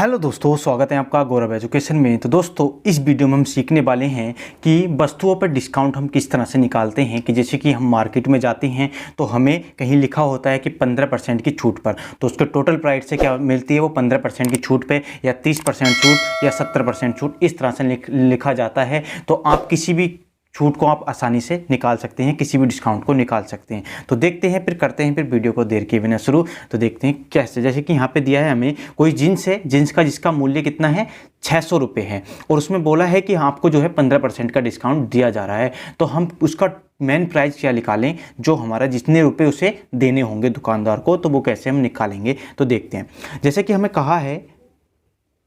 Hello दोस्तों, स्वागत है आपका गौरव एजुकेशन में। तो दोस्तों, इस वीडियो में हम सीखने वाले हैं कि वस्तुओं पर डिस्काउंट हम किस तरह से निकालते हैं। कि जैसे कि हम मार्केट में जाते हैं तो हमें कहीं लिखा होता है कि 15% की छूट पर, तो उसके टोटल प्राइस से क्या मिलती है, वो 15% की छूट पे या 30% छूट या 70% छूट, इस तरह से लिखा जाता है। तो आप किसी भी छूट को आप आसानी से निकाल सकते हैं, किसी भी डिस्काउंट को निकाल सकते हैं। तो देखते हैं, फिर करते हैं फिर वीडियो को देर के बिना शुरू। तो देखते हैं कैसे। जैसे कि यहाँ पे दिया है हमें कोई जीन्स है, जीन्स का जिसका मूल्य कितना है 600 रुपये है, और उसमें बोला है कि आपको जो है 15% का डिस्काउंट दिया जा रहा है। तो हम उसका मेन प्राइस क्या निकालें, जो हमारा जितने रुपये उसे देने होंगे दुकानदार को, तो वो कैसे हम निकालेंगे। तो देखते हैं। जैसे कि हमें कहा है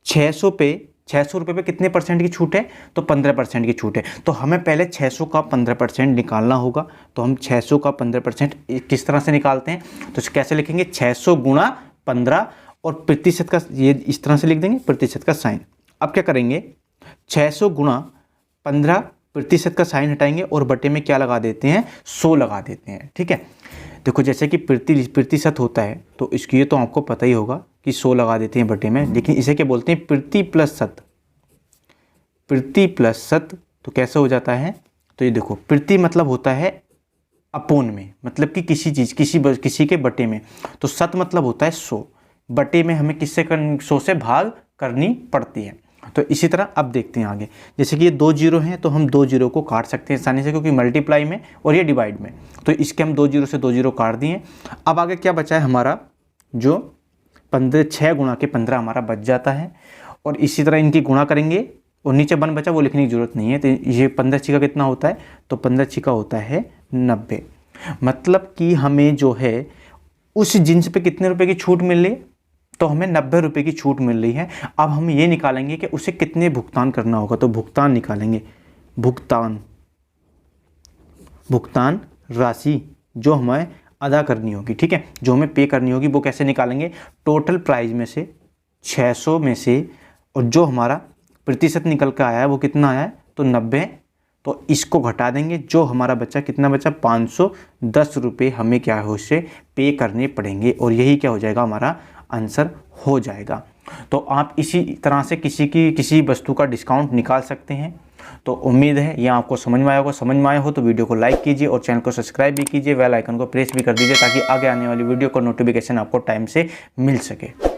600 रुपये पे कितने परसेंट की छूट है, तो 15% की छूट है। तो हमें पहले 600 का 15% निकालना होगा। तो हम 600 का 15% किस तरह से निकालते हैं, तो कैसे लिखेंगे, 600 गुणा 15 और प्रतिशत का ये इस तरह से लिख देंगे, प्रतिशत का साइन। अब क्या करेंगे, 600 गुणा 15 प्रतिशत का साइन हटाएंगे और बटे में क्या लगा देते हैं, 100 लगा देते हैं। ठीक है। देखो, जैसे कि प्रतिशत होता है तो इसकी ये तो आपको पता ही होगा कि 100 लगा देते हैं बटे में, लेकिन इसे क्या बोलते हैं, प्रति प्लस शत। तो कैसे हो जाता है, तो ये देखो, प्रति मतलब होता है अपोन में, मतलब कि किसी चीज़ किसी के बटे में। तो शत मतलब होता है 100, बटे में हमें किससे 100 से भाग करनी पड़ती है। तो इसी तरह अब देखते हैं आगे। जैसे कि ये 2 जीरो हैं, तो हम 2 जीरो को काट सकते हैं आसानी से, क्योंकि मल्टीप्लाई में और ये डिवाइड में। तो इसके हम 2 जीरो से 2 जीरो काट दिए। अब आगे क्या बचा है हमारा, जो 6 गुणा के 15 हमारा बच जाता है, और इसी तरह इनकी गुणा करेंगे और नीचे 1 बचा, वो लिखने की जरूरत नहीं है। तो ये 15 छिका कितना होता है, तो 15 छिका होता है 90। मतलब कि हमें जो है उस जींस पे कितने रुपए की छूट मिल रही है, तो हमें 90 रुपये की छूट मिल रही है। अब हम ये निकालेंगे कि उसे कितने भुगतान करना होगा। तो भुगतान निकालेंगे, भुगतान राशि जो हमें अदा करनी होगी। ठीक है, जो हमें पे करनी होगी, वो कैसे निकालेंगे, टोटल प्राइस में से 600 में से, और जो हमारा प्रतिशत निकल कर आया है वो कितना आया है, तो 90। तो इसको घटा देंगे, जो हमारा बचा कितना बचा, 510 रुपये हमें क्या है उससे पे करने पड़ेंगे, और यही क्या हो जाएगा, हमारा आंसर हो जाएगा। तो आप इसी तरह से किसी वस्तु का डिस्काउंट निकाल सकते हैं। तो उम्मीद है यह आपको समझ में आया होगा। समझ में आया हो तो वीडियो को लाइक कीजिए और चैनल को सब्सक्राइब भी कीजिए, बेल आइकन को प्रेस भी कर दीजिए, ताकि आगे आने वाली वीडियो का नोटिफिकेशन आपको टाइम से मिल सके।